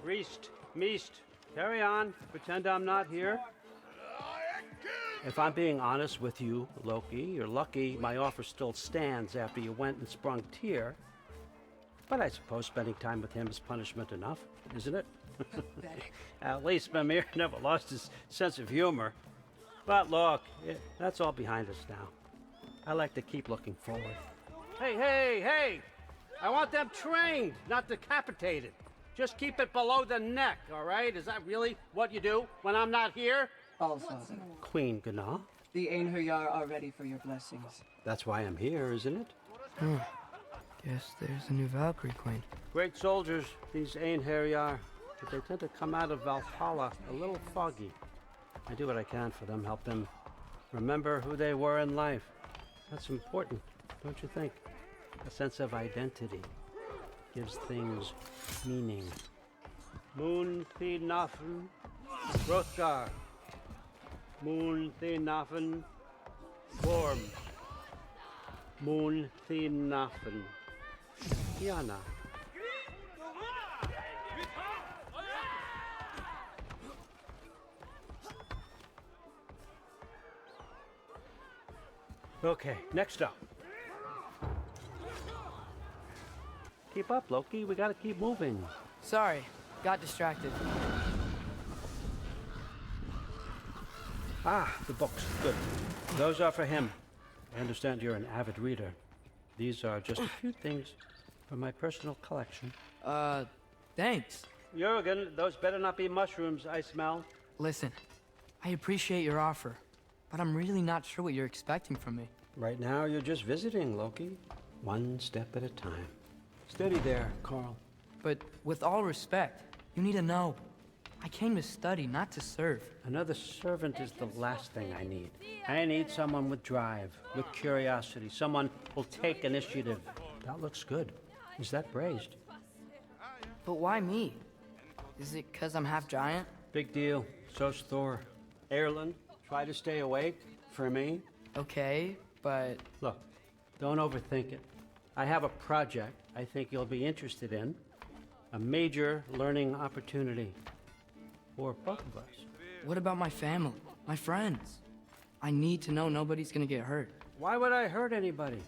Reist, Meest. Carry on. Pretend I'm not here. If I'm being honest with you, Loki, you're lucky my offer still stands after you went and sprung Tyr. But I suppose spending time with him is punishment enough, isn't it? At least Mimir never lost his sense of humor. But look, that's all behind us now. I like to keep looking forward. Hey! I want them trained, not decapitated. Just keep it below the neck, all right? Is that really what you do when I'm not here? Allfather, Queen Gná? the Einherjar are ready for your blessings. That's why I'm here, isn't it? Guess there's a new Valkyrie Queen. Great soldiers, these Einherjar, but they tend to come out of Valhalla a little foggy. I do what I can for them, help them remember who they were in life. That's important, don't you think? A sense of identity gives things meaning. Moon Thinafen, Hrothgar. Moon Thinafen, Worm. Moon Thinafen, Kiana. Okay, next up. Keep up, Loki. We gotta keep moving. Sorry, got distracted. Ah, the books. Good. Those are for him. I understand you're an avid reader. These are just a few things from my personal collection. Thanks. Jurgen, those better not be mushrooms I smell. Listen, I appreciate your offer, but I'm really not sure what you're expecting from me. Right now, you're just visiting, Loki. One step at a time. Steady there, Carl. But with all respect, you need to know. I came to study, not to serve. Another servant is the last thing I need. I need someone with drive, with curiosity, someone who'll take initiative. That looks good. Is that braised? But why me? Is it 'cause I'm half giant? Big deal. So's Thor. Erlen, try to stay awake for me. Okay, but... Look, don't overthink it. I have a project I think you'll be interested in. A major learning opportunity. For both of us. What about my family? My friends? I need to know nobody's gonna get hurt. Why would I hurt anybody?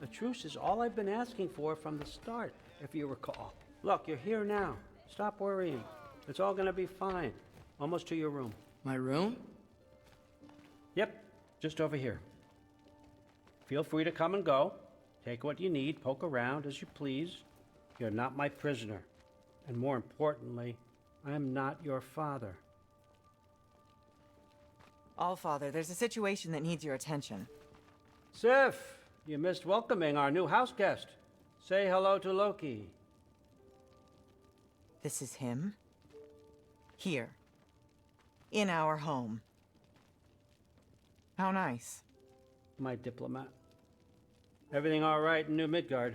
A truce is all I've been asking for from the start, if you recall. Look, you're here now. Stop worrying. It's all gonna be fine. Almost to your room. My room? Yep, just over here. Feel free to come and go. Take what you need, poke around as you please. You're not my prisoner. And more importantly, I'm not your father. Allfather, there's a situation that needs your attention. Sif, you missed welcoming our new house guest. Say hello to Loki. This is him? Here. In our home. How nice. My diplomat. Everything all right in New Midgard?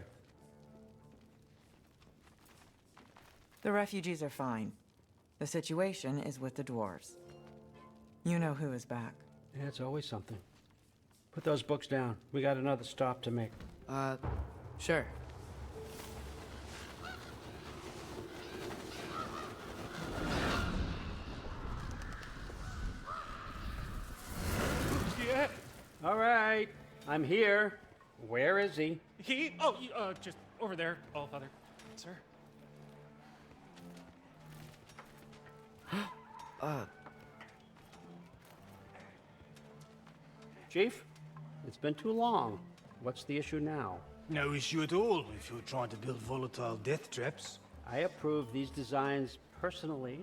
The refugees are fine. The situation is with the dwarves. You know who is back. Yeah, it's always something. Put those books down. We got another stop to make. Sure. Yeah. All right, I'm here. Where is he? Just over there, Allfather. Sir. Chief, it's been too long. What's the issue now? No issue at all if you're trying to build volatile death traps. I approve these designs personally,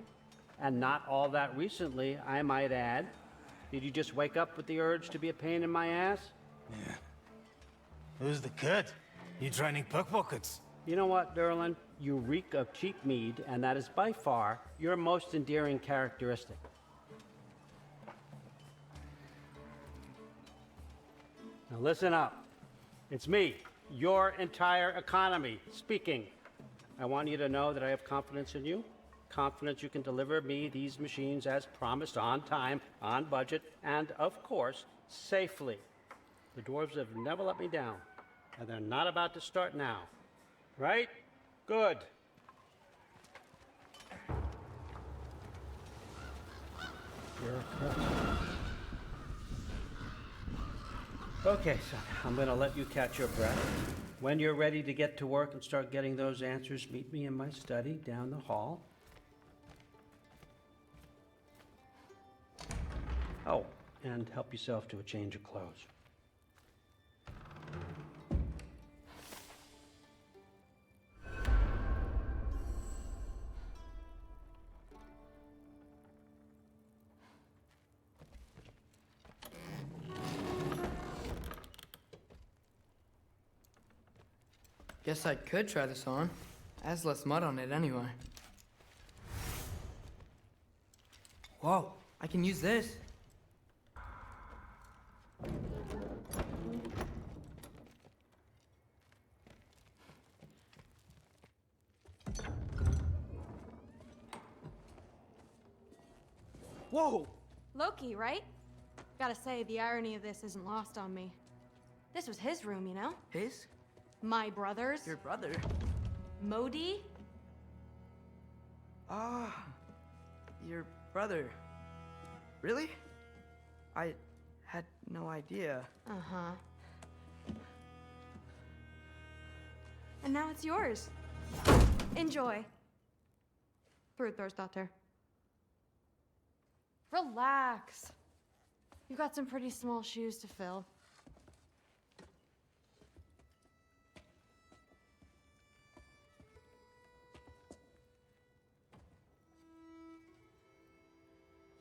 and not all that recently, I might add. Did you just wake up with the urge to be a pain in my ass? Yeah. Who's the cut? You training pickpockets? You know what, Derlin? You reek of cheap mead, and that is by far your most endearing characteristic. Now listen up. It's me, your entire economy, speaking. I want you to know that I have confidence in you. Confidence you can deliver me these machines as promised, on time, on budget, and of course, safely. The dwarves have never let me down, and they're not about to start now. Right? Good. Okay, son, I'm gonna let you catch your breath. When you're ready to get to work and start getting those answers, meet me in my study down the hall. Oh, and help yourself to a change of clothes. Guess I could try this on. Has less mud on it anyway. Whoa, I can use this. Whoa! Loki, right? Gotta say, the irony of this isn't lost on me. This was his room, you know? His? My brother's. Your brother? Modi? Ah, your brother. Really? I had no idea. Uh-huh. And now it's yours. Enjoy. Fruit thirst out there. Relax. You've got some pretty small shoes to fill.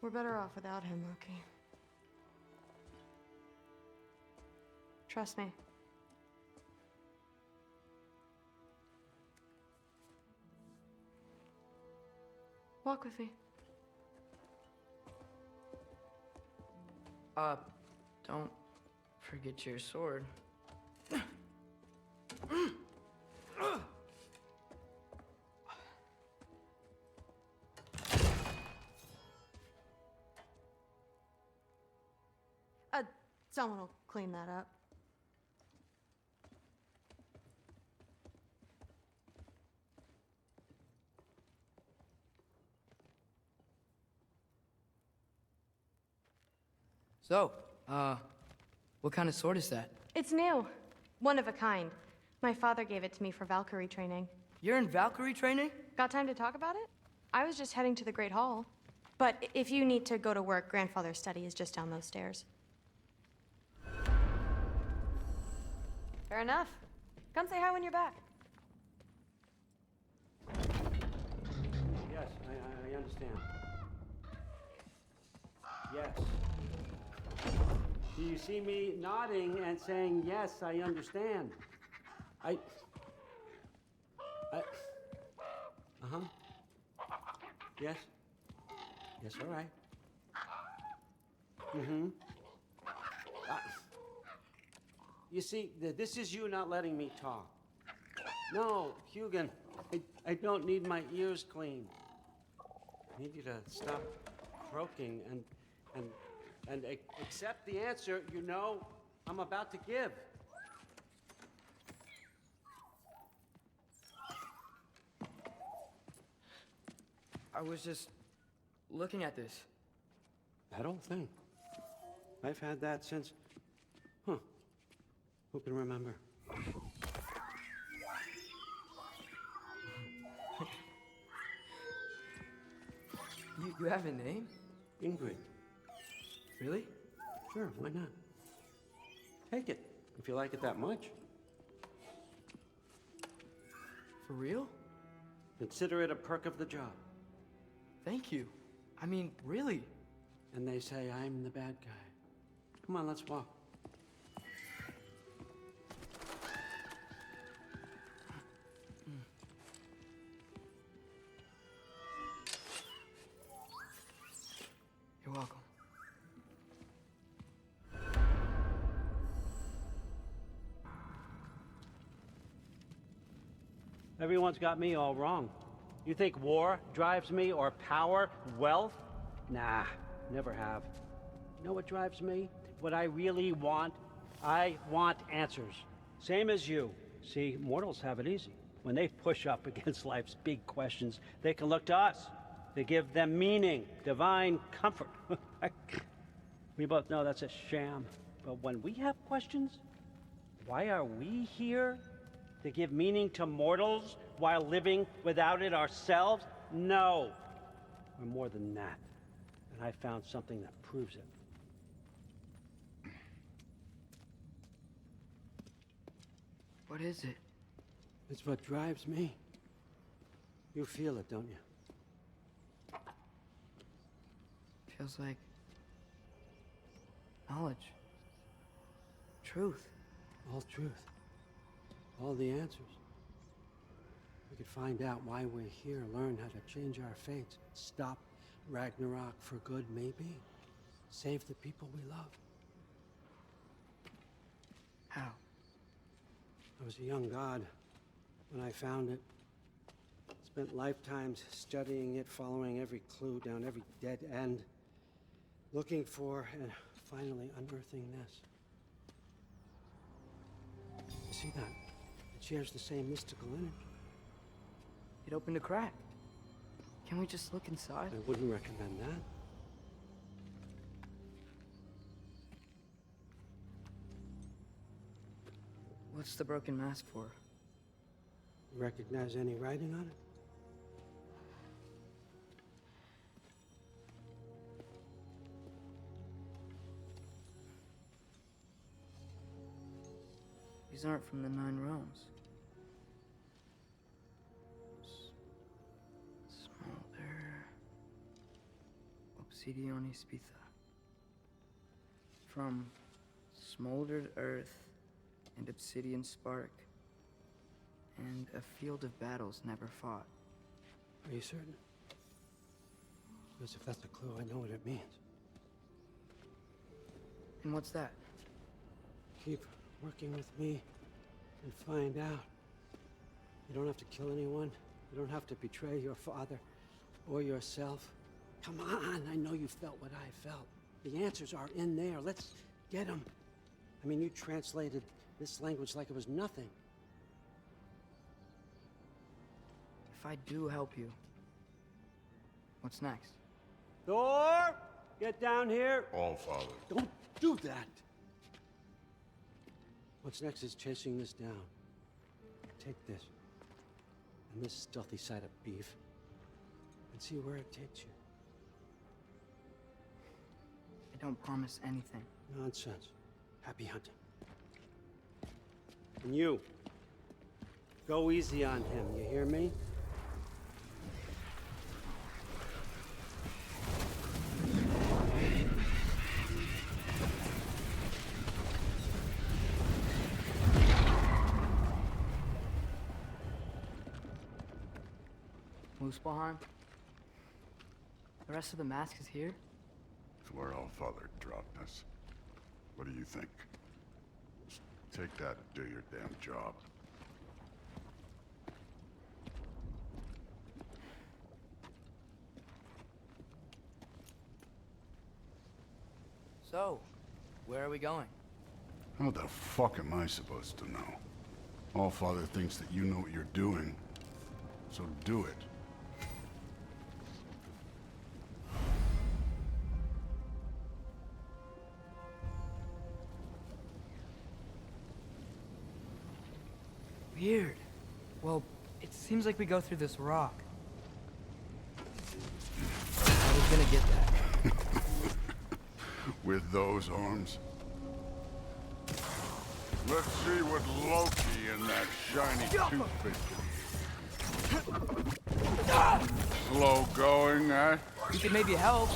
We're better off without him, Loki. Trust me. Walk with me. Don't forget your sword. Someone will clean that up. So, what kind of sword is that? It's new. One of a kind. My father gave it to me for Valkyrie training. You're in Valkyrie training? Got time to talk about it? I was just heading to the Great Hall. But if you need to go to work, Grandfather's study is just down those stairs. Fair enough. Come say hi when you're back. Yes, I understand. Yes. Do you see me nodding and saying, yes, I understand? Uh-huh. Yes. Yes, all right. Mm-hmm. You see, this is you not letting me talk. No, Hugin, I don't need my ears cleaned. I need you to stop croaking and accept the answer you know I'm about to give. I was just looking at this. That old thing. I've had that since... Who can remember? You have a name? Ingrid. Really? Sure, why not? Take it, if you like it that much. For real? Consider it a perk of the job. Thank you. I mean, really. And they say I'm the bad guy. Come on, let's walk. You're welcome. Everyone's got me all wrong. You think war drives me, or power, wealth? Nah, never have. You know what drives me? What I really want? I want answers. Same as you. See, mortals have it easy. When they push up against life's big questions, they can look to us. They give them meaning, divine comfort. We both know that's a sham. But when we have questions, why are we here? To give meaning to mortals while living without it ourselves? No. We're more than that. And I found something that proves it. What is it? It's what drives me. You feel it, don't you? Feels like knowledge. Truth. All truth. All the answers. We could find out why we're here, learn how to change our fates, stop Ragnarok for good, maybe. Save the people we love. How? I was a young god when I found it. Spent lifetimes studying it, following every clue down every dead end, looking for and finally unearthing this. You see that? It shares the same mystical energy. It opened a crack. Can we just look inside? I wouldn't recommend that. What's the broken mask for? You recognize any writing on it? These aren't from the Nine Realms. Smolder. Obsidione Spitha. From smoldered earth and obsidian spark. And a field of battles never fought. Are you certain? Because if that's a clue, I know what it means. And what's that? Keep working with me and find out. You don't have to kill anyone. You don't have to betray your father or yourself. Come on, I know you felt what I felt. The answers are in there. Let's get them. I mean, you translated this language like it was nothing. If I do help you, what's next? Thor, get down here. All father. Don't do that. What's next is chasing this down. Take this and this stealthy side of beef and see where it takes you. I don't promise anything. Nonsense. Happy hunting. And you, go easy on him, you hear me? Muspelheim? The rest of the mask is here? It's where all father dropped us. What do you think? Just take that and do your damn job. So, where are we going? How the fuck am I supposed to know? All father thinks that you know what you're doing, so do it. Weird. Well, it seems like we go through this rock. I was gonna get that. With those arms? Let's see what Loki and that shiny toothpick. Slow going, eh? You could maybe help.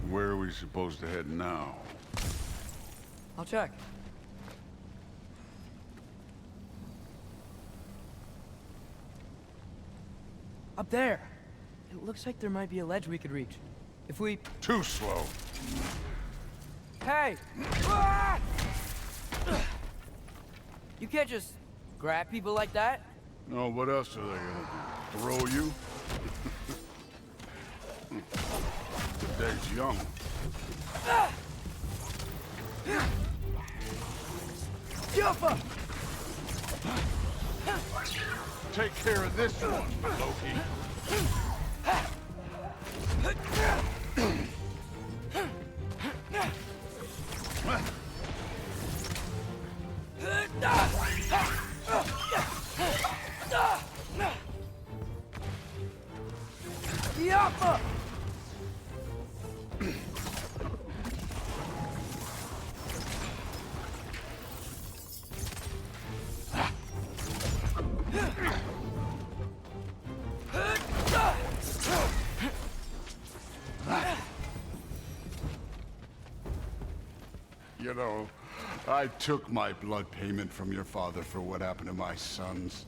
Where are we supposed to head now? I'll check. Up there. It looks like there might be a ledge we could reach. If we... Too slow. Hey! You can't just grab people like that. No, what else are they gonna do? Throw you? The day's young. Jumper! Take care of this one, Loki. Jumper! You know, I took my blood payment from your father for what happened to my sons.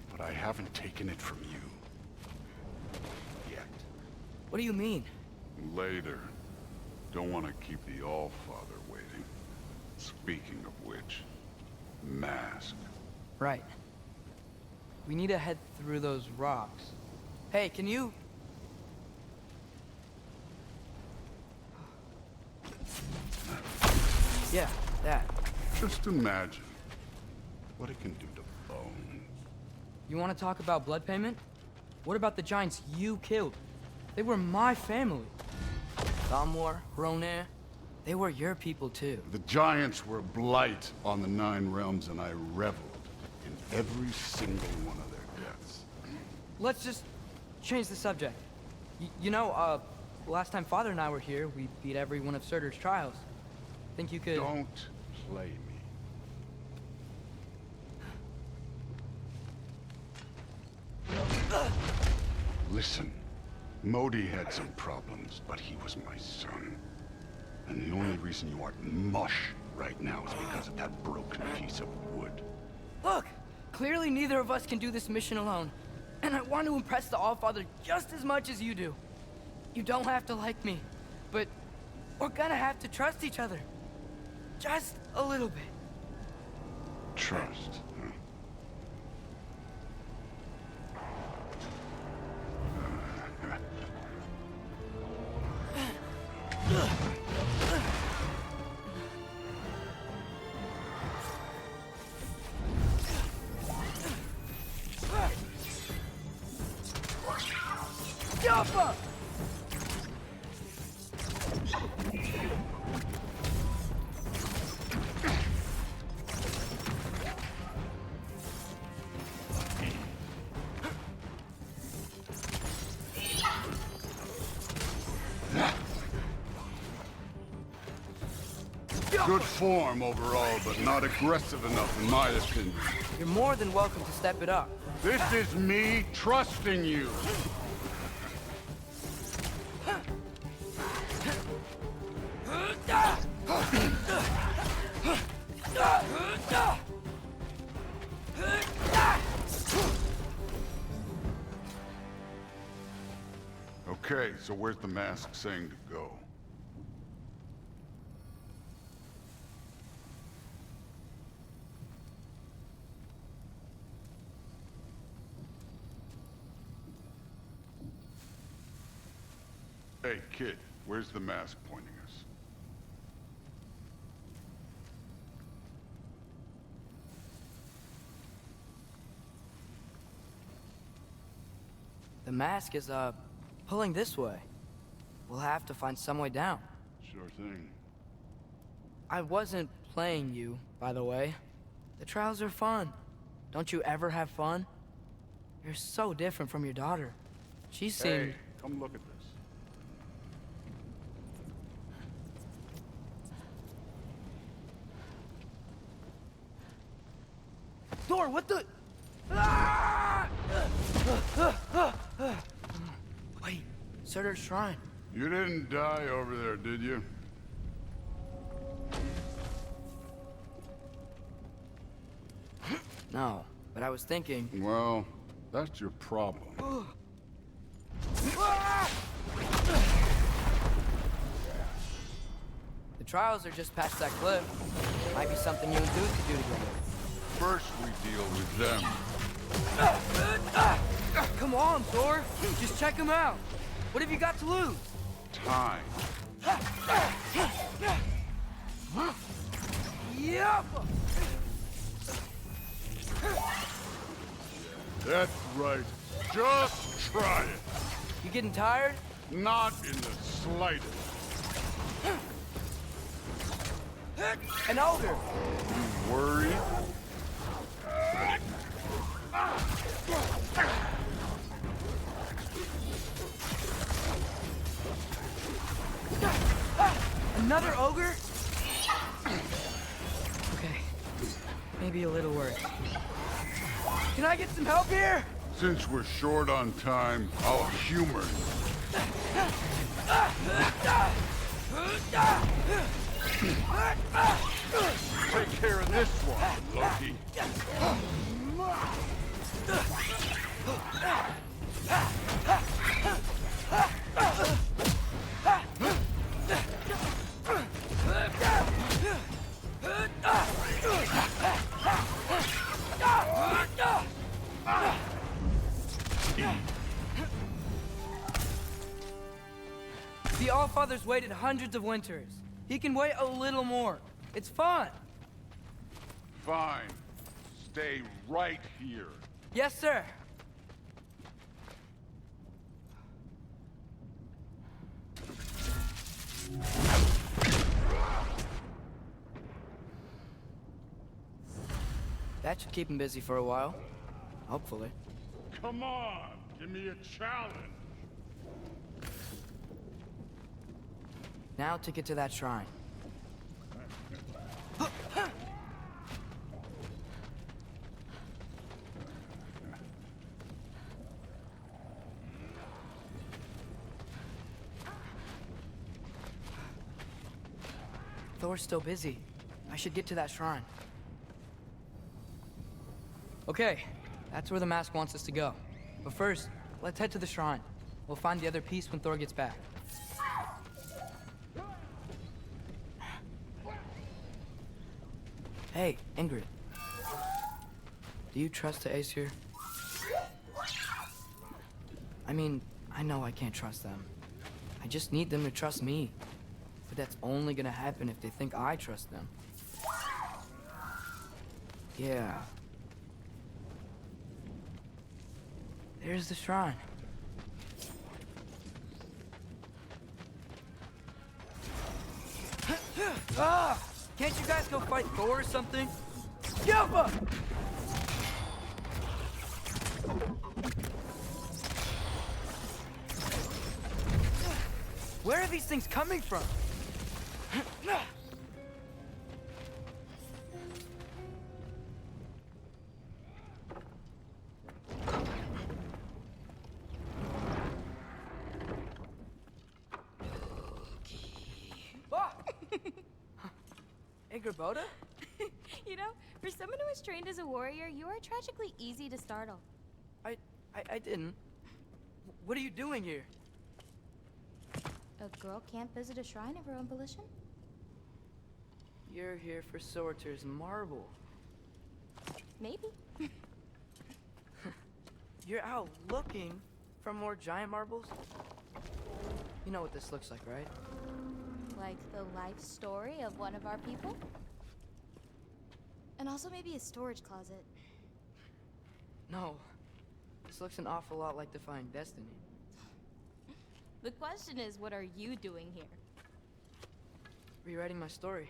But I haven't taken it from you. Yet. What do you mean? Later. Don't want to keep the All-Father waiting. Speaking of which, mask. Right. We need to head through those rocks. Hey, can you... Yeah, that. Just imagine what it can do to bone. You want to talk about blood payment? What about the giants you killed? They were my family. Thamor, Hrungnir, they were your people too. The giants were blight on the 9 realms, and I reveled in every single one of their deaths. Let's just change the subject. You know, last time Father and I were here, we beat every one of Surtur's trials. Think you could... Don't play me. Listen, Modi had some problems, but he was my son. And the only reason you aren't mush right now is because of that broken piece of wood. Look! Clearly neither of us can do this mission alone. And I want to impress the Allfather just as much as you do. You don't have to like me, but we're gonna have to trust each other. Just a little bit. Trust, huh? Jumper! Good form overall, but not aggressive enough in my opinion. You're more than welcome to step it up. This is me trusting you. Okay, so where's the mask saying to go? Hey, kid, where's the mask pointing us? The mask is, pulling this way. We'll have to find some way down. Sure thing. I wasn't playing you, by the way. The trials are fun. Don't you ever have fun? You're so different from your daughter. She seemed... Hey, come look at this. Thor, what the... Ah! Wait, Surtur's shrine. You didn't die over there, did you? No, but I was thinking... Well, that's your problem. The trials are just past that cliff. Might be something you and Dude could do together. First we deal with them. Come on, Thor. Just check him out. What have you got to lose? Time. Yep. That's right. Just try it. You getting tired? Not in the slightest. An ogre. You worried? Another ogre? Okay. Maybe a little worse. Can I get some help here? Since we're short on time, I'll humor you. Take care of this one, Loki. The Allfather's waited hundreds of winters. He can wait a little more. It's fun. Fine. Stay right here. Yes, sir. That should keep him busy for a while. Hopefully. Come on, give me a challenge. Now to get to that shrine. Thor's still busy. I should get to that shrine. Okay, that's where the mask wants us to go. But first, let's head to the shrine. We'll find the other piece when Thor gets back. Hey, Ingrid. Do you trust the Aesir? I mean, I know I can't trust them. I just need them to trust me. But that's only gonna happen if they think I trust them. Yeah. There's the shrine. Ah! Can't you guys go fight Thor or something? Yappa! Where are these things coming from? Boda? You know, for someone who was trained as a warrior, you are tragically easy to startle. I didn't. What are you doing here? A girl can't visit a shrine of her own volition? You're here for Sorter's marble. Maybe. You're out looking for more giant marbles? You know what this looks like, right? Like the life story of one of our people? And also maybe a storage closet. No. This looks an awful lot like Defying Destiny. The question is, what are you doing here? Rewriting my story.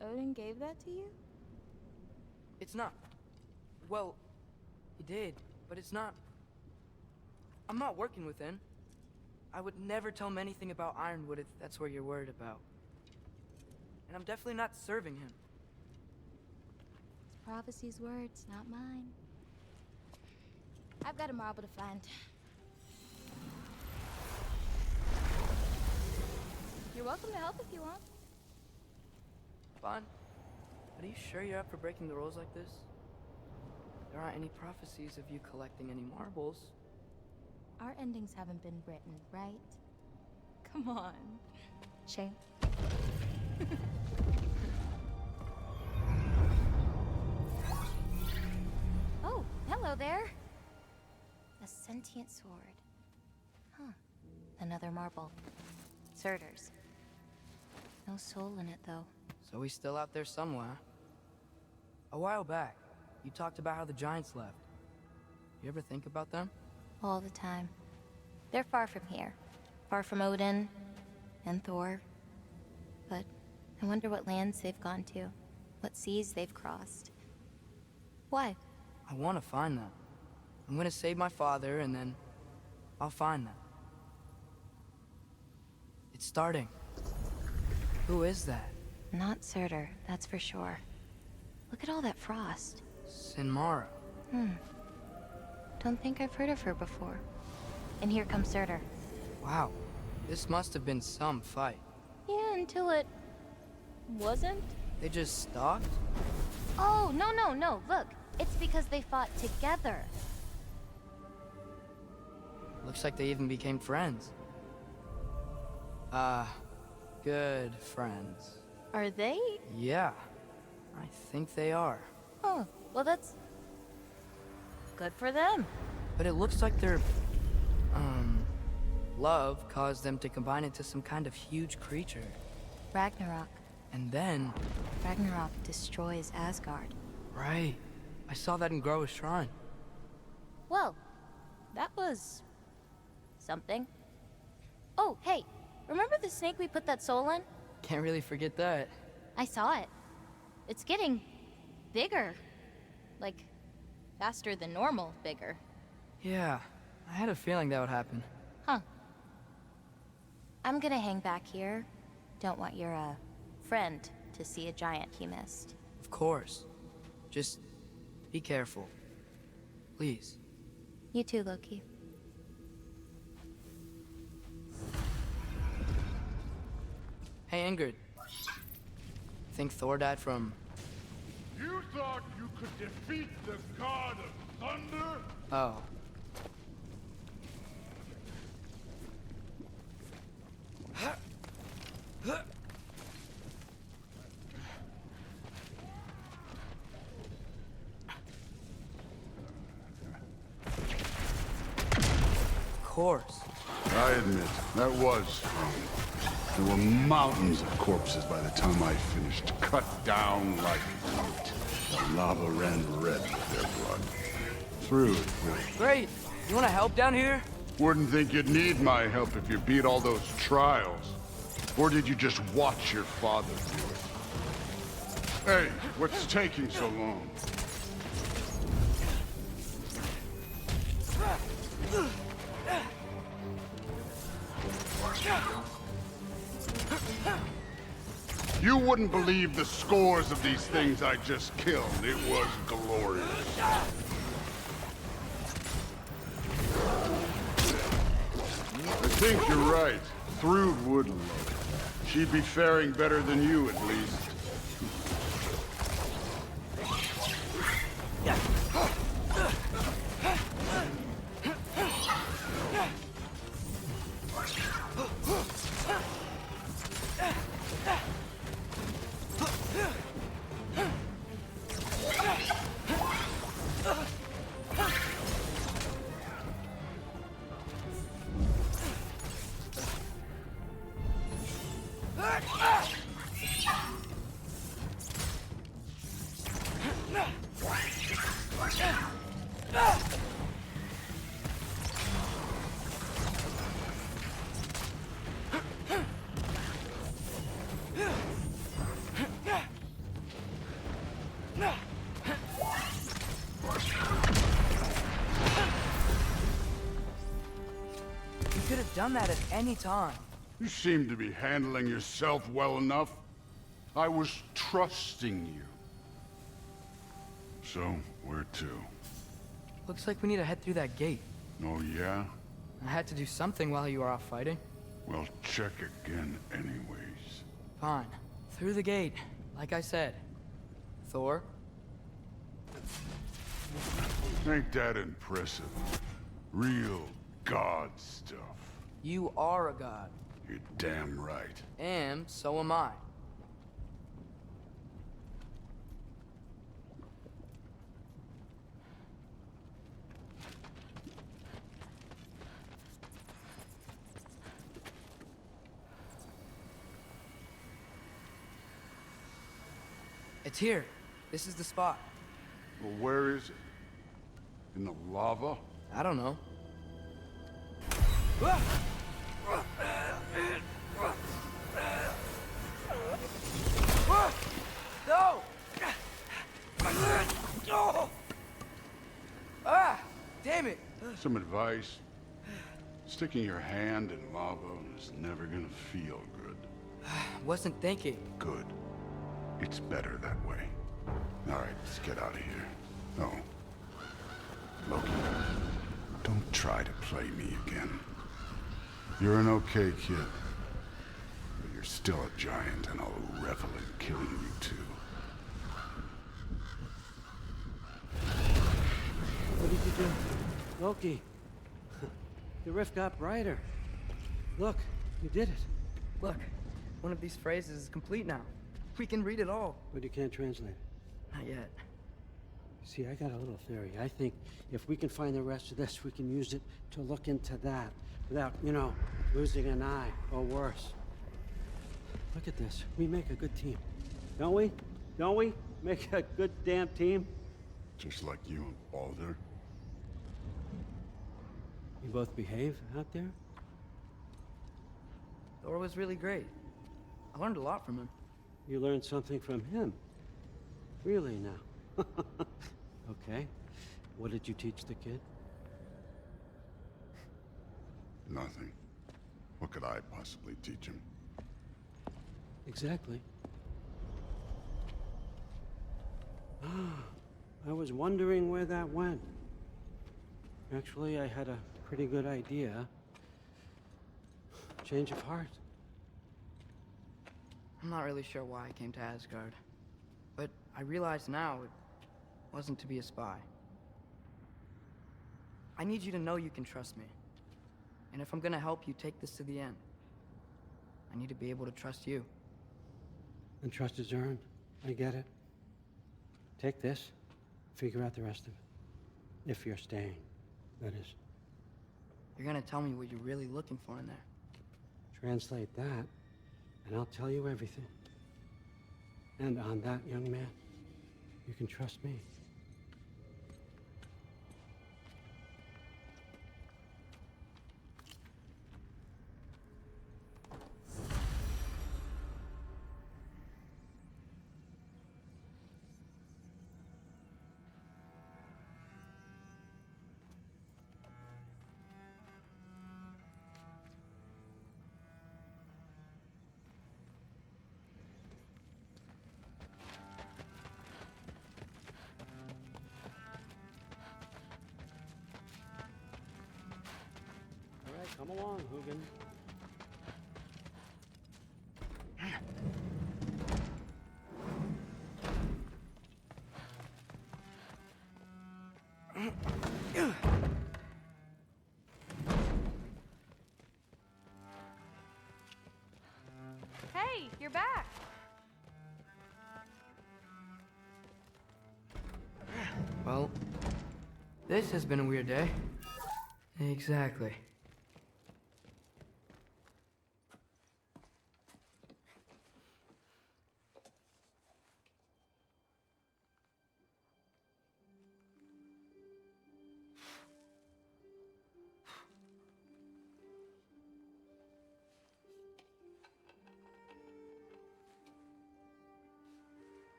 Odin gave that to you? It's not. Well, he did, but it's not. I'm not working with him. I would never tell him anything about Ironwood if that's what you're worried about. And I'm definitely not serving him. It's prophecy's words, not mine. I've got a marble to find. You're welcome to help if you want. Bon, are you sure you're up for breaking the rules like this? There aren't any prophecies of you collecting any marbles. Our endings haven't been written, right? Come on, champ. Hello there. A sentient sword. Huh. Another marble. Surtur's. No soul in it, though. So he's still out there somewhere. A while back, you talked about how the giants left. You ever think about them? All the time. They're far from here. Far from Odin and Thor. But I wonder what lands they've gone to. What seas they've crossed. Why? I want to find them. I'm gonna save my father, and then I'll find them. It's starting. Who is that? Not Surtur, that's for sure. Look at all that frost. Sinmara. Don't think I've heard of her before. And here comes Surtur. Wow. This must have been some fight. Yeah, until it... wasn't? They just stalked? Oh, no, look. It's because they fought together. Looks like they even became friends. Good friends. Are they? Yeah, I think they are. Oh, well that's... good for them. But it looks like their, love caused them to combine into some kind of huge creature. Ragnarok. And then... Ragnarok destroys Asgard. Right. I saw that in Groa's shrine. Well, that was... something. Oh, hey, remember the snake we put that soul in? Can't really forget that. I saw it. It's getting... bigger. Like, faster than normal bigger. Yeah, I had a feeling that would happen. Huh. I'm gonna hang back here. Don't want your, friend to see a giant he missed. Of course. Just be careful. Please. You too, Loki. Hey, Ingrid. Think Thor died from... You thought you could defeat the god of thunder? Oh. Of course. I admit, that was fun. There were mountains of corpses by the time I finished, cut down like meat. The lava ran red with their blood. Through it with. Great! You wanna help down here? Wouldn't think you'd need my help if you beat all those trials. Or did you just watch your father do it? Hey, what's taking so long? You wouldn't believe the scores of these things I just killed. It was glorious. I think you're right. Thrud would love it. She'd be faring better than you, at least. You could have done that at any time. You seem to be handling yourself well enough. I was trusting you. So, where to? Looks like we need to head through that gate. Oh, yeah? I had to do something while you were off fighting. Well, check again anyways. Fine. Through the gate, like I said. Thor? Ain't that impressive? Real god stuff. You are a god. You're damn right. And so am I. It's here. This is the spot. Well, where is it? In the lava? I don't know. No! Ah! Damn it! Some advice. Sticking your hand in lava is never gonna feel good. Wasn't thinking. Good. It's better that way. All right, let's get out of here. Oh. Loki, don't try to play me again. You're an okay kid. But you're still a giant, and I'll revel in killing you too. What did you do? Loki. The rift got brighter. Look, you did it. Look, one of these phrases is complete now. We can read it all. But you can't translate it. Not yet. See, I got a little theory. I think if we can find the rest of this, we can use it to look into that without, you know, losing an eye or worse. Look at this. We make a good team. Don't we? Don't we? Make a good damn team? Just like you and Baldur. You both behave out there? Thor was really great. I learned a lot from him. You learned something from him? Really now? Okay. What did you teach the kid? Nothing. What could I possibly teach him? Exactly. I was wondering where that went. Actually, I had a pretty good idea. Change of heart. I'm not really sure why I came to Asgard. But I realize now it wasn't to be a spy. I need you to know you can trust me. And if I'm gonna help you take this to the end, I need to be able to trust you. And trust is earned. I get it. Take this, figure out the rest of it. If you're staying, that is. You're gonna tell me what you're really looking for in there. Translate that, and I'll tell you everything. And on that, young man, you can trust me. Come along, Hugin. Hey, you're back. Well, this has been a weird day. Exactly.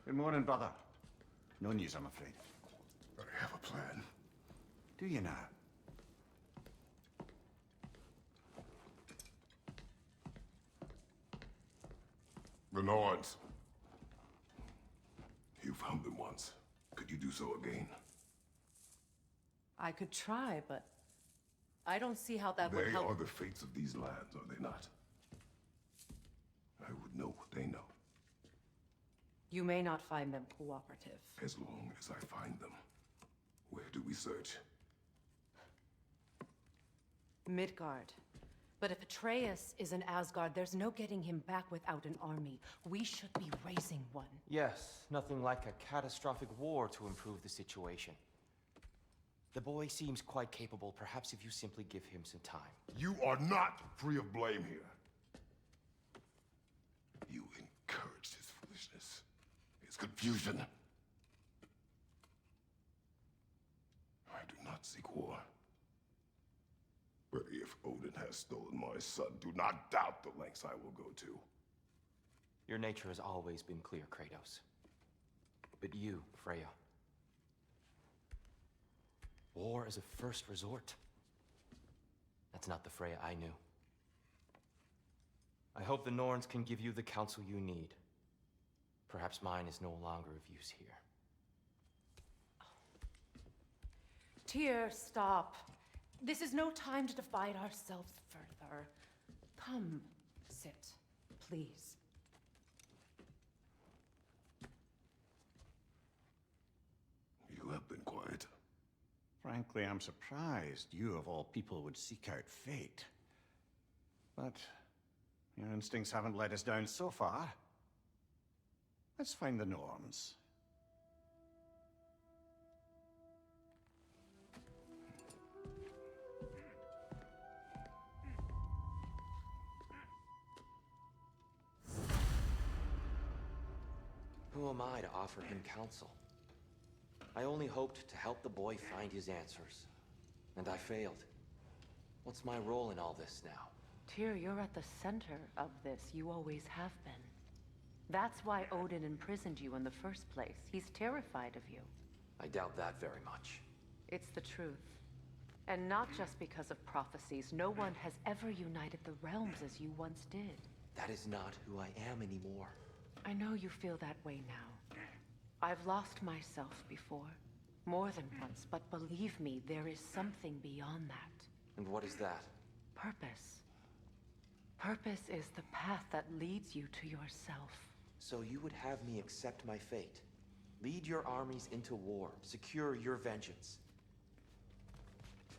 Good morning, brother. No news, I'm afraid. I have a plan. Do you now? The Norns. You found them once. Could you do so again? I could try, but I don't see how that would They help. are the fates of these lands, are they not? I would know what they know, You may not find them cooperative. as long as I find them. Where do we search? Midgard. But if Atreus is in Asgard, there's no getting him back without an army. We should be raising one. Yes, nothing like a catastrophic war to improve the situation. The boy seems quite capable. Perhaps if you simply give him some time. You are not free of blame here. You encouraged his foolishness, his confusion. I do not seek war. But if Odin has stolen my son, do not doubt the lengths I will go to. Your nature has always been clear, Kratos. But you, Freya. War is a first resort. That's not the Freya I knew. I hope the Norns can give you the counsel you need. Perhaps mine is no longer of use here. Tyr, stop. This is no time to divide ourselves further. Come, sit, please. You have been quiet. Frankly, I'm surprised you, of all people, would seek out fate. But your instincts haven't let us down so far. Let's find the Norns. Who am I to offer him counsel? I only hoped to help the boy find his answers. And I failed. What's my role in all this now? Tyr, you're at the center of this. You always have been. That's why Odin imprisoned you in the first place. He's terrified of you. I doubt that very much. It's the truth. And not just because of prophecies. No one has ever united the realms as you once did. That is not who I am anymore. I know you feel that way now. I've lost myself before. More than once, but believe me, there is something beyond that. And what is that? Purpose. Purpose is the path that leads you to yourself. So you would have me accept my fate? Lead your armies into war, secure your vengeance.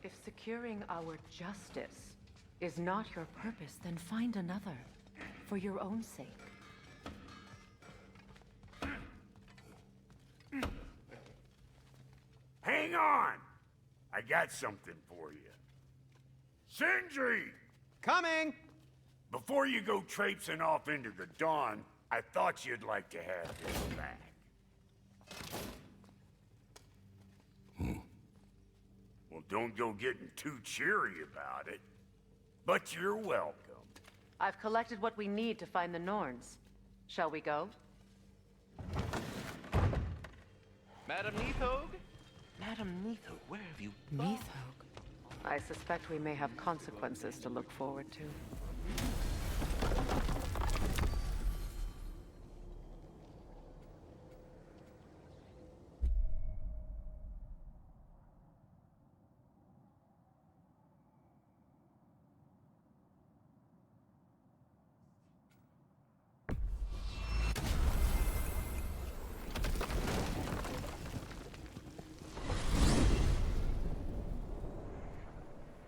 If securing our justice is not your purpose, then find another. For your own sake. Hang on! I got something for you. Sindri! Coming! Before you go traipsing off into the dawn, I thought you'd like to have this back. Well, don't go getting too cheery about it. But you're welcome. I've collected what we need to find the Norns. Shall we go? Madam Neathog? Madam Neathog, where have you gone? Neathog? I suspect we may have consequences to look forward to.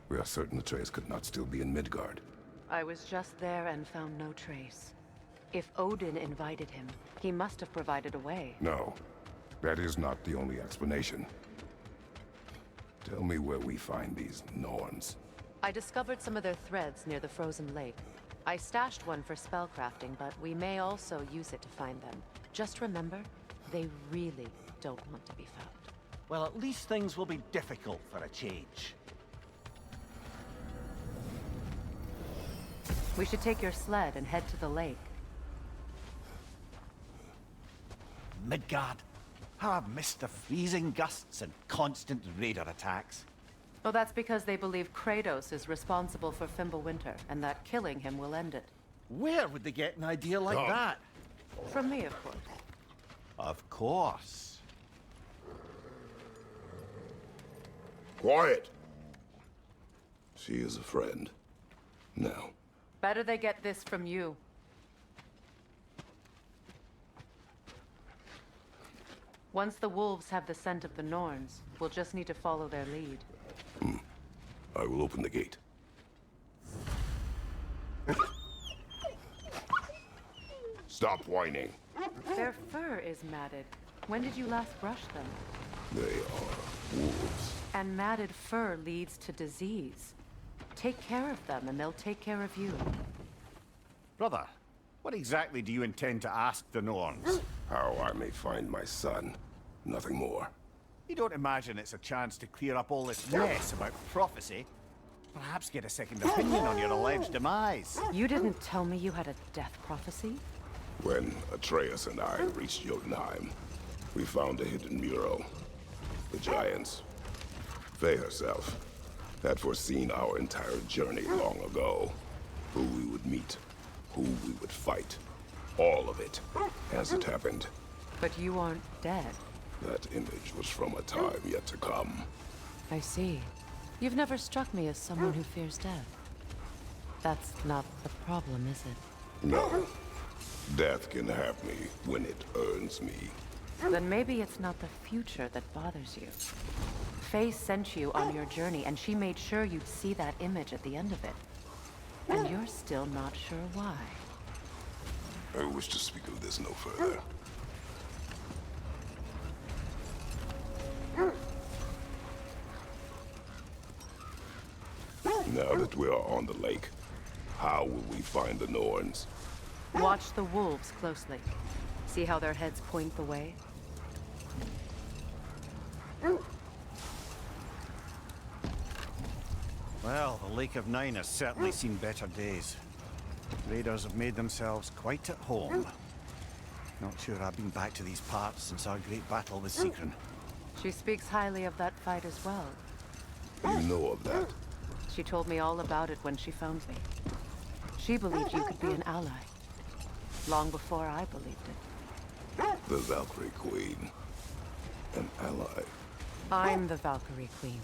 We are certain Atreus could not still be in Midgard. I was just there and found no trace. If Odin invited him, he must have provided a way. No, that is not the only explanation. Tell me where we find these Norns. I discovered some of their threads near the frozen lake. I stashed one for spellcrafting, but we may also use it to find them. Just remember, they really don't want to be found. Well, at least things will be difficult for a change. We should take your sled and head to the lake. Midgard. How I've missed the freezing gusts and constant raider attacks. Well, that's because they believe Kratos is responsible for Fimbulwinter, and that killing him will end it. Where would they get an idea like that? From me, of course. Of course. Quiet! She is a friend. Now. Better they get this from you. Once the wolves have the scent of the Norns, we'll just need to follow their lead. I will open the gate. Stop whining. Their fur is matted. When did you last brush them? They are wolves. And matted fur leads to disease. Take care of them, and they'll take care of you. Brother, what exactly do you intend to ask the Norns? How I may find my son. Nothing more. You don't imagine it's a chance to clear up all this mess about prophecy? Perhaps get a second opinion on your alleged demise. You didn't tell me you had a death prophecy? When Atreus and I reached Jotunheim, we found a hidden mural. The giants, Faye herself, had foreseen our entire journey long ago. Who we would meet, who we would fight. All of it, as it happened. But you aren't dead. That image was from a time yet to come. I see. You've never struck me as someone who fears death. That's not the problem, is it? No. Death can have me when it earns me. Then maybe it's not the future that bothers you. Faye sent you on your journey, and she made sure you'd see that image at the end of it. And you're still not sure why. I wish to speak of this no further. Now that we are on the lake, how will we find the Norns? Watch the wolves closely. See how their heads point the way? Well, the Lake of Nine has certainly seen better days. Raiders have made themselves quite at home. Not sure I've been back to these parts since our great battle with Sigrun. She speaks highly of that fight as well. You know of that? She told me all about it when she found me. She believed you could be an ally. Long before I believed it. The Valkyrie Queen. An ally. I'm the Valkyrie Queen.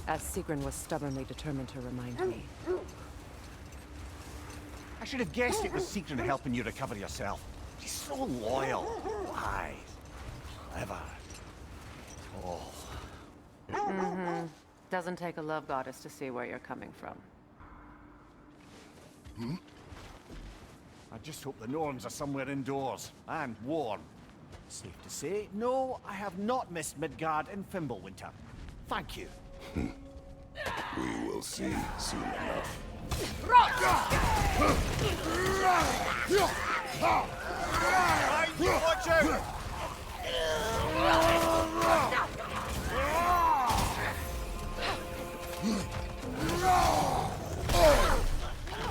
As Sigrun was stubbornly determined to remind me. I should have guessed it was Sigrun helping you recover yourself. She's so loyal, wise, clever. Tall. Mm-hmm. Doesn't take a love goddess to see where you're coming from. I just hope the Norns are somewhere indoors and warm. Safe to say, no, I have not missed Midgard in Fimbulwinter. Thank you. We will see soon enough. Watch out!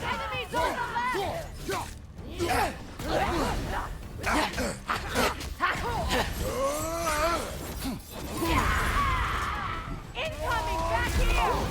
Enemies on the left! Incoming back here!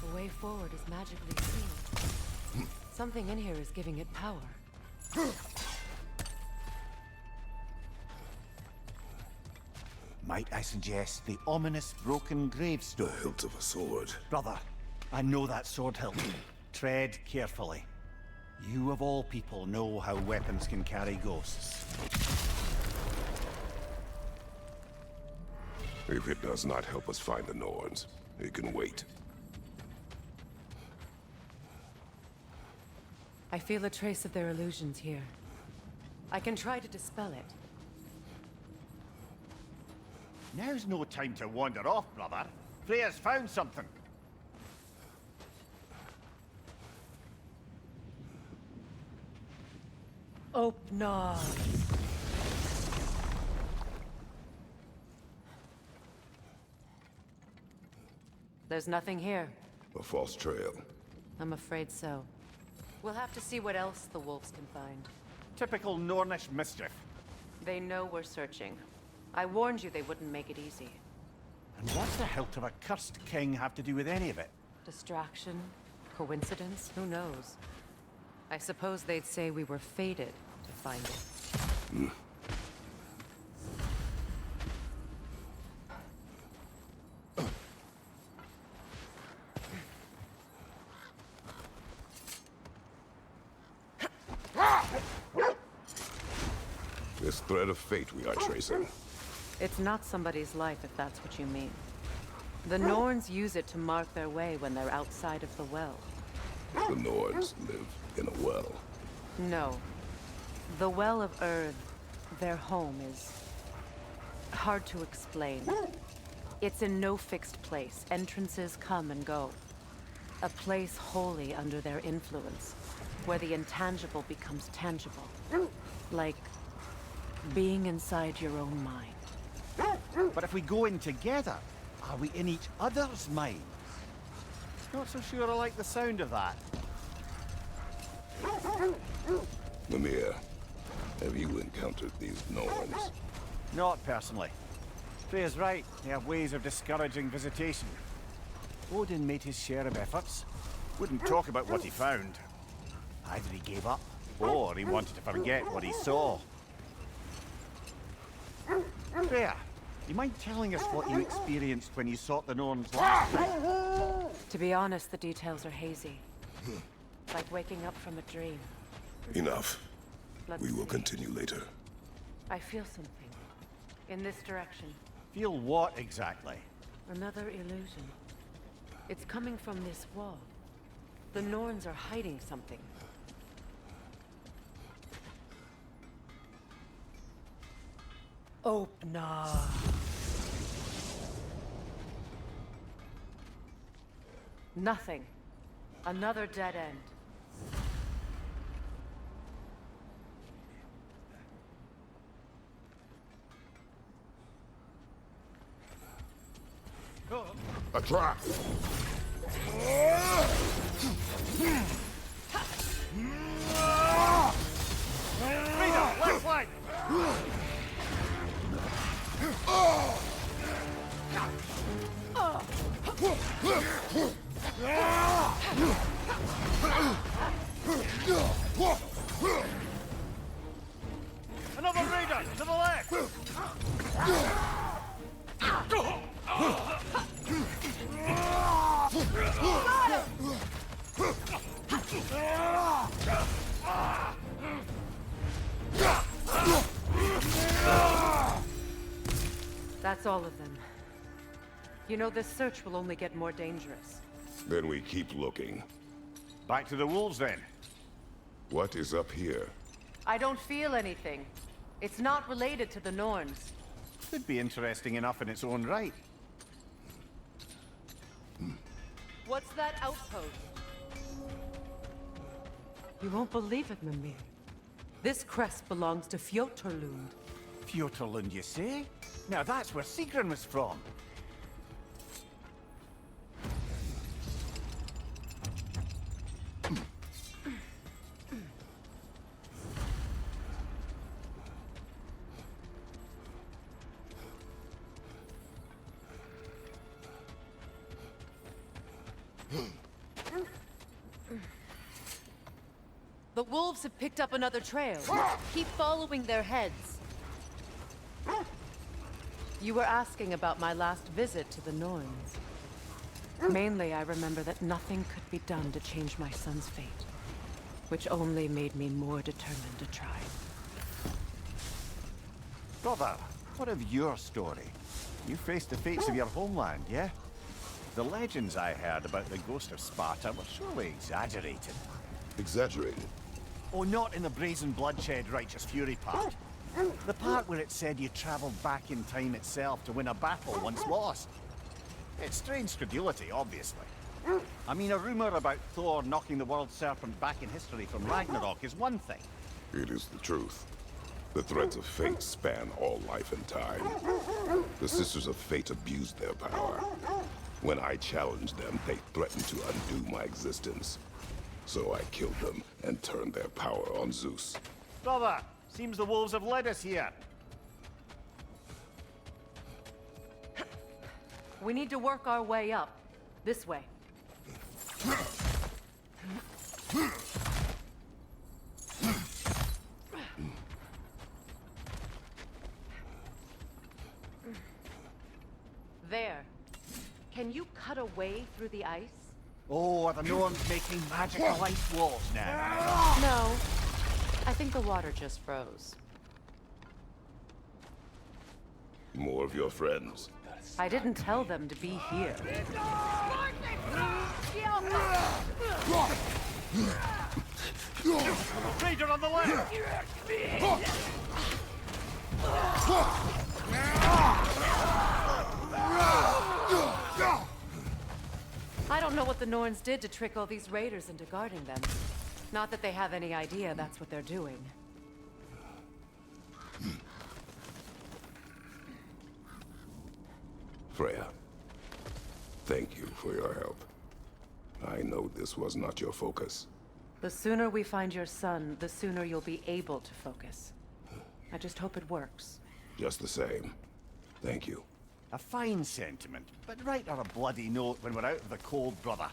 The way forward is magically sealed. Something in here is giving it power. Might I suggest the ominous broken gravestone? The hilt of a sword. Brother, I know that sword hilt. Tread carefully. You of all people know how weapons can carry ghosts. If it does not help us find the Norns, it can wait. I feel a trace of their illusions here. I can try to dispel it. Now's no time to wander off, brother. Freya's found something. Open. There's nothing here. A false trail. I'm afraid so. We'll have to see what else the wolves can find. Typical Nornish mischief. They know we're searching. I warned you they wouldn't make it easy. And what's the hilt of a cursed king have to do with any of it? Distraction? Coincidence? Who knows? I suppose they'd say we were fated to find it. This thread of fate we are tracing. It's not somebody's life, if that's what you mean. The Norns use it to mark their way when they're outside of the well. The Norns live in a well. No. The Well of Earth, their home, is hard to explain. It's in no fixed place. Entrances come and go. A place wholly under their influence, where the intangible becomes tangible. Like being inside your own mind. But if we go in together, are we in each other's minds? Not so sure I like the sound of that. Mimir, have you encountered these Norns? Not personally. Freya's right. They have ways of discouraging visitation. Odin made his share of efforts. Wouldn't talk about what he found. Either he gave up, or he wanted to forget what he saw. Freya, you mind telling us what you experienced when you sought the Norns last night? To be honest, the details are hazy. Like waking up from a dream. Enough. Let's We will see. continue later. I feel something. In this direction. Feel what exactly? Another illusion. It's coming from this wall. The Norns are hiding something. Open. Nothing. Another dead end. A trap! Freya, left flank! Another raider to the left! That's all of them. You know, this search will only get more dangerous. Then we keep looking. Back to the wolves, then. What is up here? I don't feel anything. It's not related to the Norns. Could be interesting enough in its own right. What's that outpost? You won't believe it, Mimir. This crest belongs to Fjotorlund. Fjotorlund, you say? Now that's where Sigrun was from. The wolves have picked up another trail. Keep following their heads. You were asking about my last visit to the Norns. Mainly, I remember that nothing could be done to change my son's fate, which only made me more determined to try. Brother, what of your story? You faced the fates of your homeland, yeah? The legends I heard about the ghost of Sparta were surely exaggerated. Exaggerated? Oh, not in the brazen bloodshed righteous fury part. The part where it said you travelled back in time itself to win a battle once lost. It's strange credulity, obviously. I mean, a rumour about Thor knocking the world serpent back in history from Ragnarok is one thing. It is the truth. The threads of fate span all life and time. The Sisters of Fate abused their power. When I challenged them, they threatened to undo my existence. So I killed them and turned their power on Zeus. Brother, seems the wolves have led us here. We need to work our way up. This way. There. Can you cut a way through the ice? Oh, are the Norns making magical ice walls now? No. I think the water just froze. More of your friends. I didn't tell them to be here. Raider on the left! I don't know what the Norns did to trick all these raiders into guarding them. Not that they have any idea that's what they're doing. Freya, thank you for your help. I know this was not your focus. The sooner we find your son, the sooner you'll be able to focus. I just hope it works. Just the same, thank you. A fine sentiment, but write her a bloody note when we're out of the cold, brother.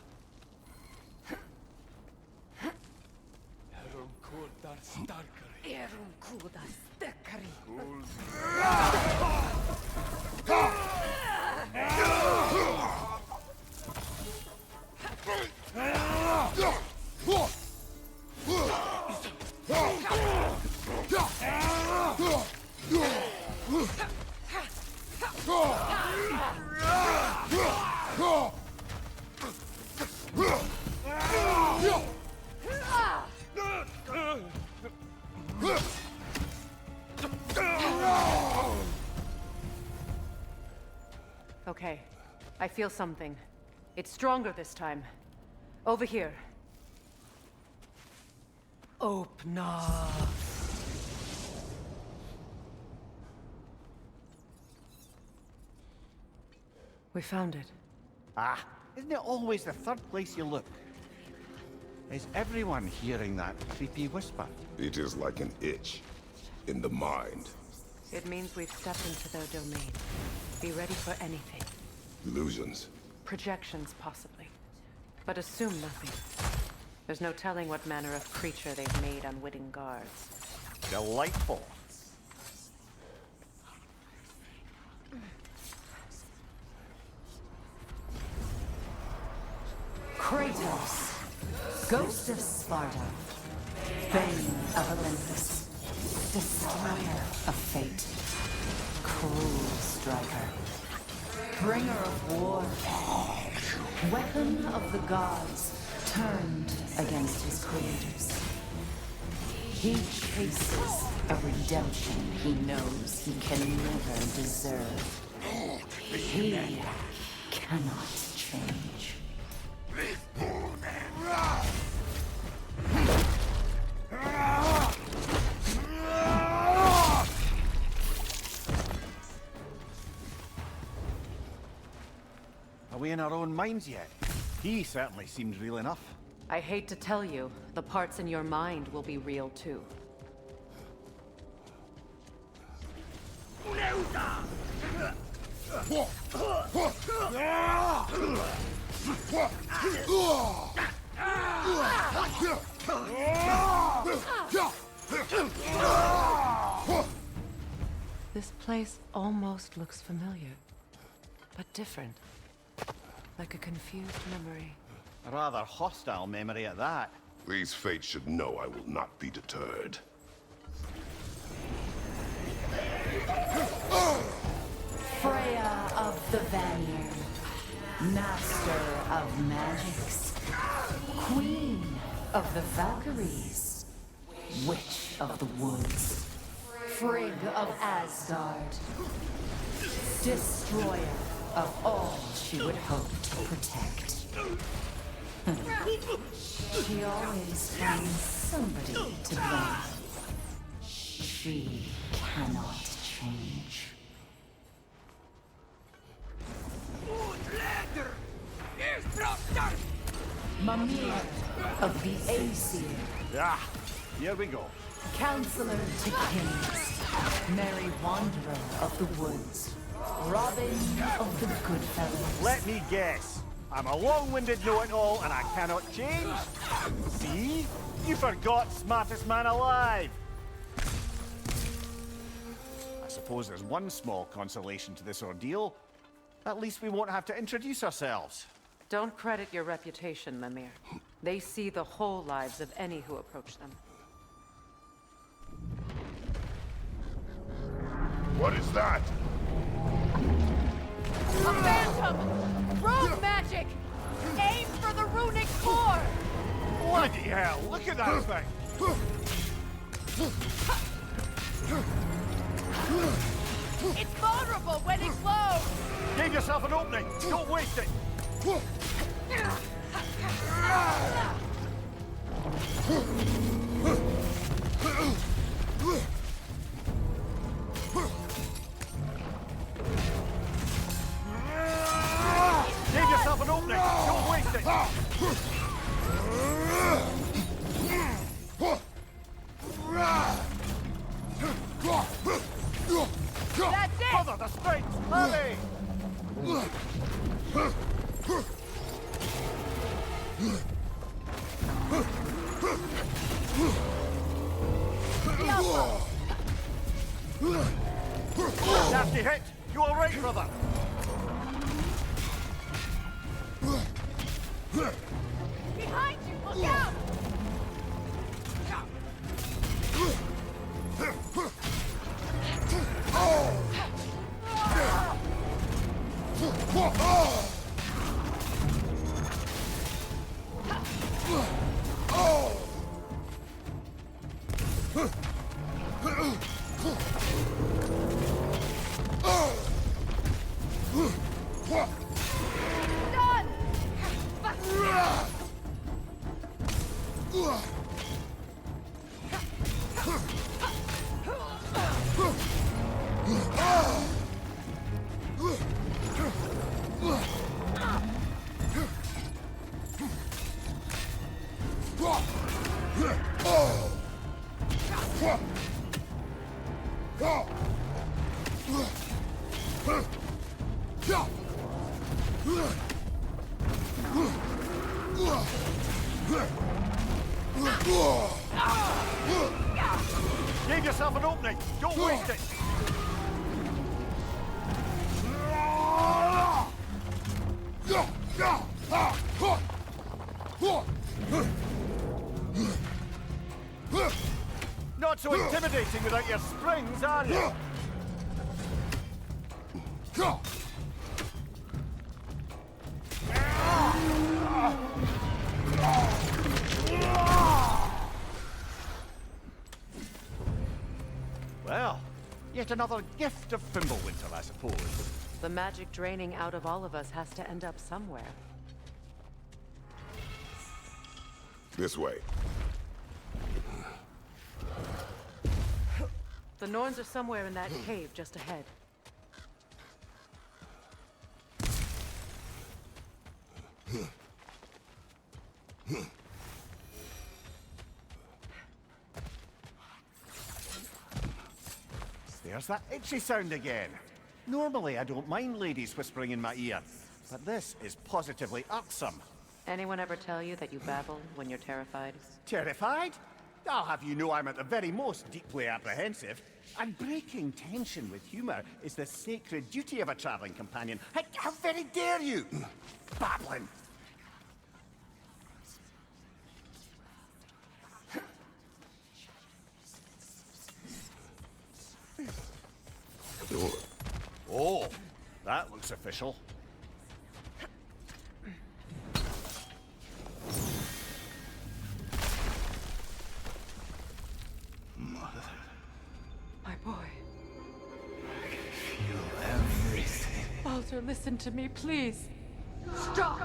Okay, I feel something. It's stronger this time. Over here. Open up. We found it. Ah, isn't it always the third place you look? Is everyone hearing that creepy whisper? It is like an itch in the mind. It means we've stepped into their domain. Be ready for anything. Illusions. Projections, possibly. But assume nothing. There's no telling what manner of creature they've made unwitting guards. Delightful. Kratos, Ghost of Sparta, Bane of Olympus, Destroyer of Fate, Cruel Striker, Bringer of War, Weapon of the Gods, turned against his creators. He chases a redemption he knows he can never deserve. He cannot change. Are we in our own minds yet? He certainly seems real enough. I hate to tell you, the parts in your mind will be real too. This place almost looks familiar, but different. Like a confused memory. A rather hostile memory at that. These fates should know I will not be deterred. Freya of the Vanir, Master of Magics, Queen of the Valkyries, of the woods, Frigg of Asgard, destroyer of all she would hope to protect. She always finds somebody to blame. She cannot change. Mimir of the Aesir. Ah, here we go. Counselor to kings, merry wanderer of the woods, Robin of the Goodfellows. Let me guess. I'm a long-winded know-it-all and I cannot change? See? You forgot smartest man alive. I suppose there's one small consolation to this ordeal. At least we won't have to introduce ourselves. Don't credit your reputation, Mimir. They see the whole lives of any who approach them. What is that? A phantom! Rogue magic! Aim for the runic core! Bloody hell, look at that thing! It's vulnerable when it glows! Give yourself an opening! Don't waste it! Give yourself an opening! Don't waste it! That's it! Mother, the strength! Hurry! Nasty hit! You all right, brother? Behind you! Look out! Done! Give yourself an opening! Don't waste it! Not so intimidating without your springs, are you? Well, yet another gift of Fimbulwinter, I suppose. The magic draining out of all of us has to end up somewhere. This way. The Norns are somewhere in that cave just ahead. There's that itchy sound again. Normally I don't mind ladies whispering in my ear, but this is positively irksome. Anyone ever tell you that you babble when you're terrified? Terrified? I'll have you know I'm at the very most deeply apprehensive. And breaking tension with humor is the sacred duty of a traveling companion. How very dare you? Babbling. Oh, that looks official. to listen to me, please. Stop!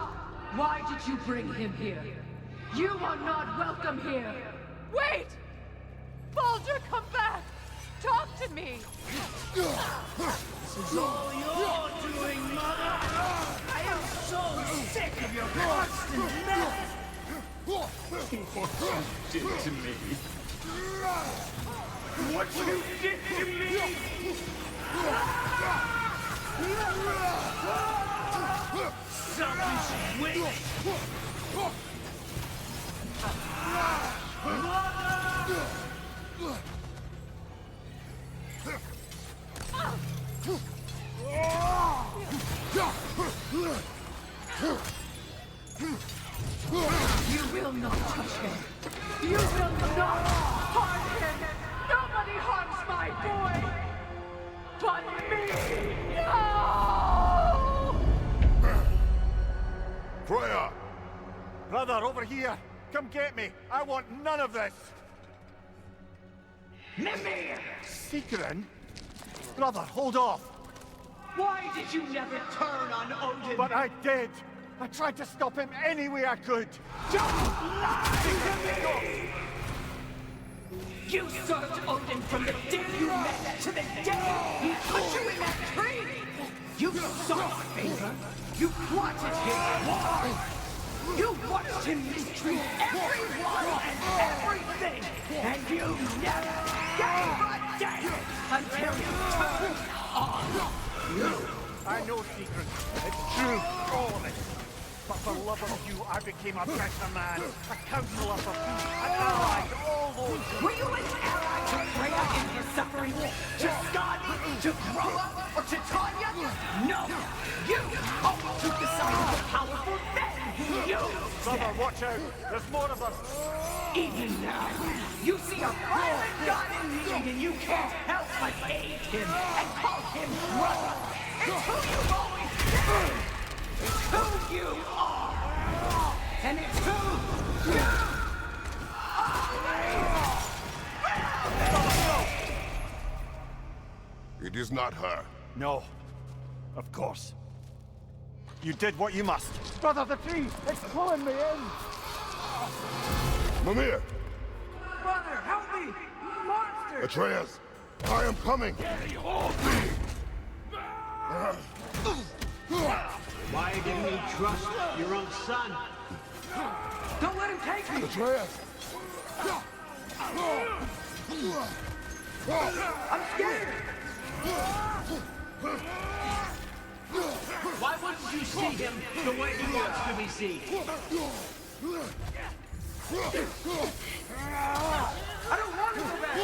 Why did you bring him here? You are not welcome here! Wait! Baldur, come back! Talk to me! This is all you're doing, Mother! I am so sick of your constant mess! What you did to me! What you did to me! Selfish witch! You will not touch him! You will not harm him! Nobody harms my boy! But me! No! Freya! Brother, over here! Come get me! I want none of this! Mimir! Secret? Brother, hold off! Why did you never turn on Odin? But I did! I tried to stop him any way I could! Don't lie to me! You served Odin from the day you met to the day he put you in that tree! You sought favor! You wanted his war! You watched him mistreat everyone and everything! And you never gave a damn until you turned on you! I know, Secret. It's true, all of it. But for love of you, I became a better man, a counselor for peace, an ally to all those who... Were you an ally to Freya in her suffering? To Skadi? To Groa? Or to Tanya? No! You always took the side of the powerful then! You! Brother, watch out! There's more of us! Even now, you see a violent god in need and you can't help but aid him and call him brother! It's who you've always been! It's who you are! And it's who you It is not her. No. Of course. You did what you must. Brother, the tree! It's pulling me in! Mimir! Brother, help me! Monster! Atreus! I am coming! Why didn't you trust your own son? Don't let him take me! Atreus! I'm scared! Why wouldn't you see him the way he wants to be seen? I don't want to go back!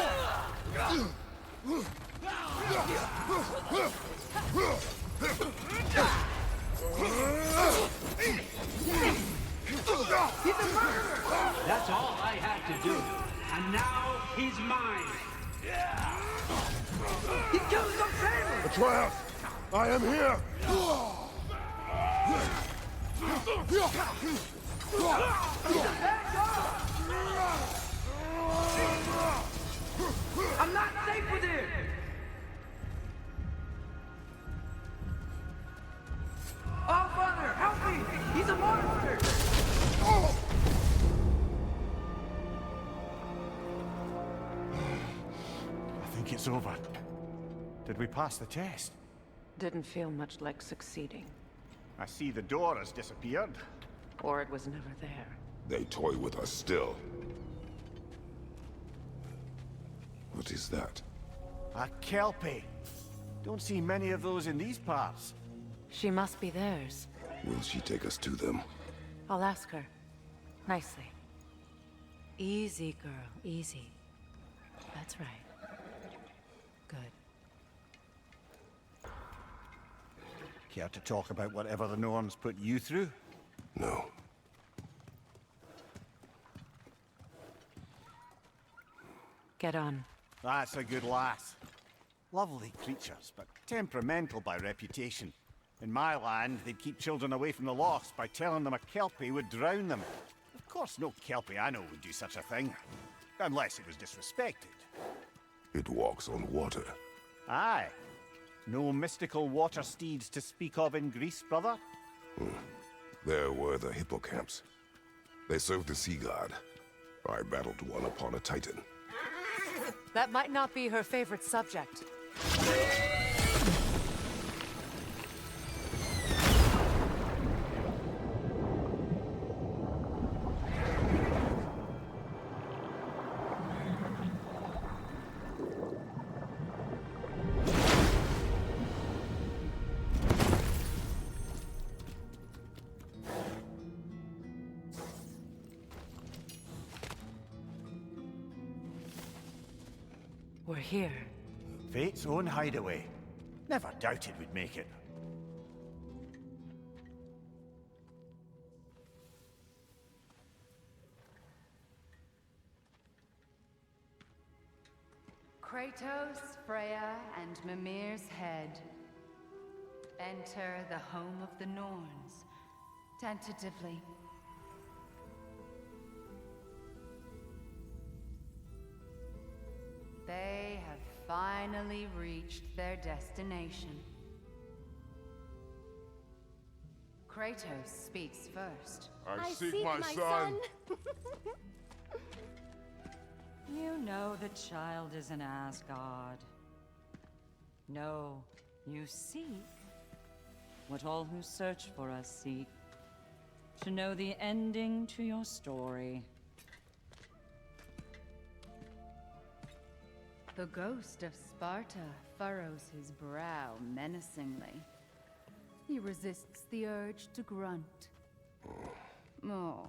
He's a murderer! That's all I had to do. And now he's mine. He killed his own family! Atreus! I am here! I'm not safe with him! Oh, Father, help me! He's a monster! I think it's over. Did we pass the test? Didn't feel much like succeeding. I see the door has disappeared. Or it was never there. They toy with us still. What is that? A Kelpie. Don't see many of those in these parts. She must be theirs. Will she take us to them? I'll ask her. Nicely. Easy, girl. Easy. That's right. Good. Care to talk about whatever the Norns put you through? No. Get on. That's a good lass. Lovely creatures, but temperamental by reputation. In my land, they'd keep children away from the lost by telling them a Kelpie would drown them. Of course, no Kelpie I know would do such a thing. Unless it was disrespected. It walks on water. Aye. No mystical water steeds to speak of in Greece, brother? There were the hippocamps. They served the sea god. I battled one upon a titan. That might not be her favorite subject. We're here. Fate's own hideaway. Never doubted we'd make it. Kratos, Freya, and Mimir's head. Enter the home of the Norns, tentatively. They have finally reached their destination. Kratos speaks first. I seek my son. You know the child is in Asgard. No, you seek what all who search for us seek. To know the ending to your story. The ghost of Sparta furrows his brow menacingly. He resists the urge to grunt. Oh,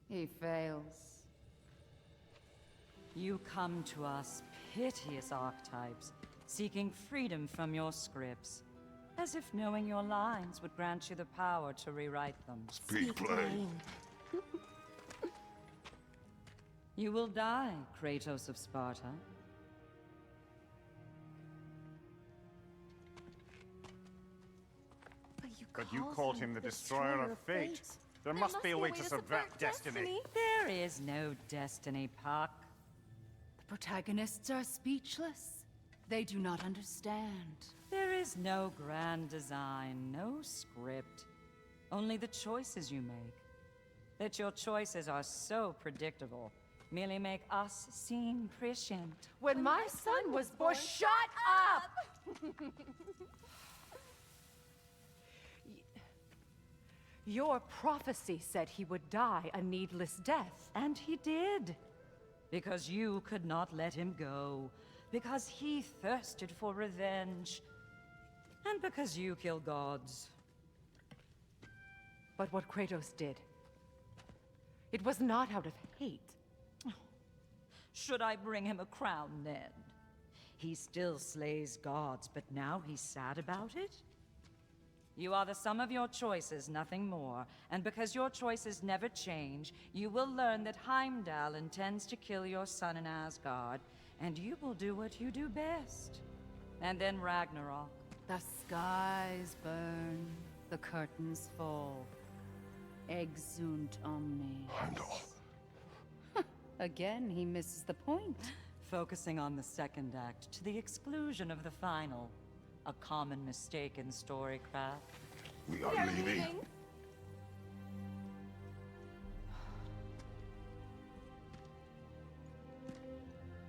he fails. You come to us, piteous archetypes, seeking freedom from your scripts, as if knowing your lines would grant you the power to rewrite them. Speak plain. You will die, Kratos of Sparta. But you called him the Destroyer of Fate. There must be a way to subvert destiny. There is no destiny, Puck. The protagonists are speechless. They do not understand. There is no grand design, no script. Only the choices you make. That your choices are so predictable merely make us seem prescient. When my son was born, shut up! Your prophecy said he would die a needless death. And he did. Because you could not let him go. Because he thirsted for revenge. And because you kill gods. But what Kratos did, it was not out of hate. Should I bring him a crown then? He still slays gods, but now he's sad about it? You are the sum of your choices, nothing more. And because your choices never change, you will learn that Heimdall intends to kill your son in Asgard, and you will do what you do best. And then Ragnarok. The skies burn, the curtains fall. Exunt omnes. Heimdall. Again, he misses the point. Focusing on the second act to the exclusion of the final. A common mistake in storycraft. We are leaving.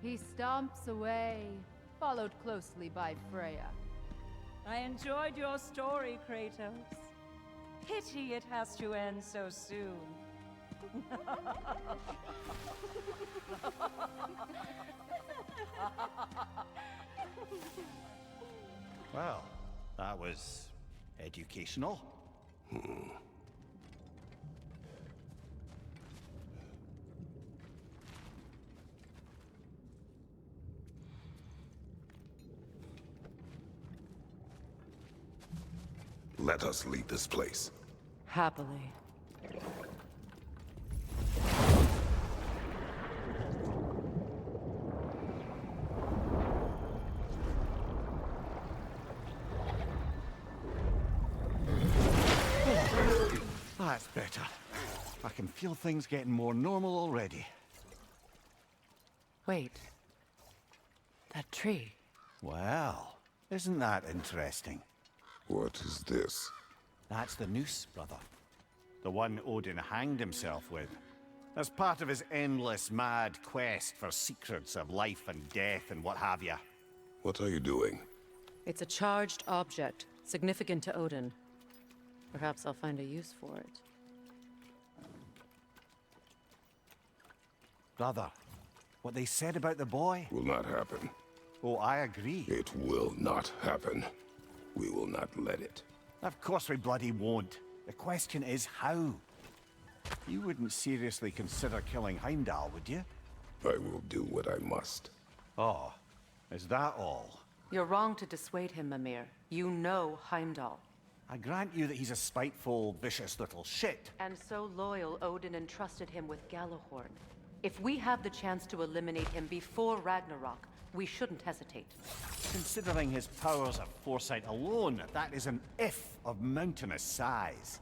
He stomps away, followed closely by Freya. I enjoyed your story, Kratos. Pity it has to end so soon. Well, that was educational. Let us leave this place. Happily. That's better. I can feel things getting more normal already. Wait. That tree. Well, Isn't that interesting? What is this? That's the noose, brother. The one Odin hanged himself with. As part of his endless, mad quest for secrets of life and death and what have you. What are you doing? It's a charged object, significant to Odin. Perhaps I'll find a use for it. Brother, what they said about the boy? Will not happen. Oh, I agree. It will not happen. We will not let it. Of course we bloody won't. The question is how? You wouldn't seriously consider killing Heimdall, would you? I will do what I must. Oh, is that all? You're wrong to dissuade him, Mimir. You know Heimdall. I grant you that he's a spiteful, vicious little shit. And so loyal, Odin entrusted him with Gjallarhorn. If we have the chance to eliminate him before Ragnarok, we shouldn't hesitate. Considering his powers of foresight alone, that is an if of mountainous size.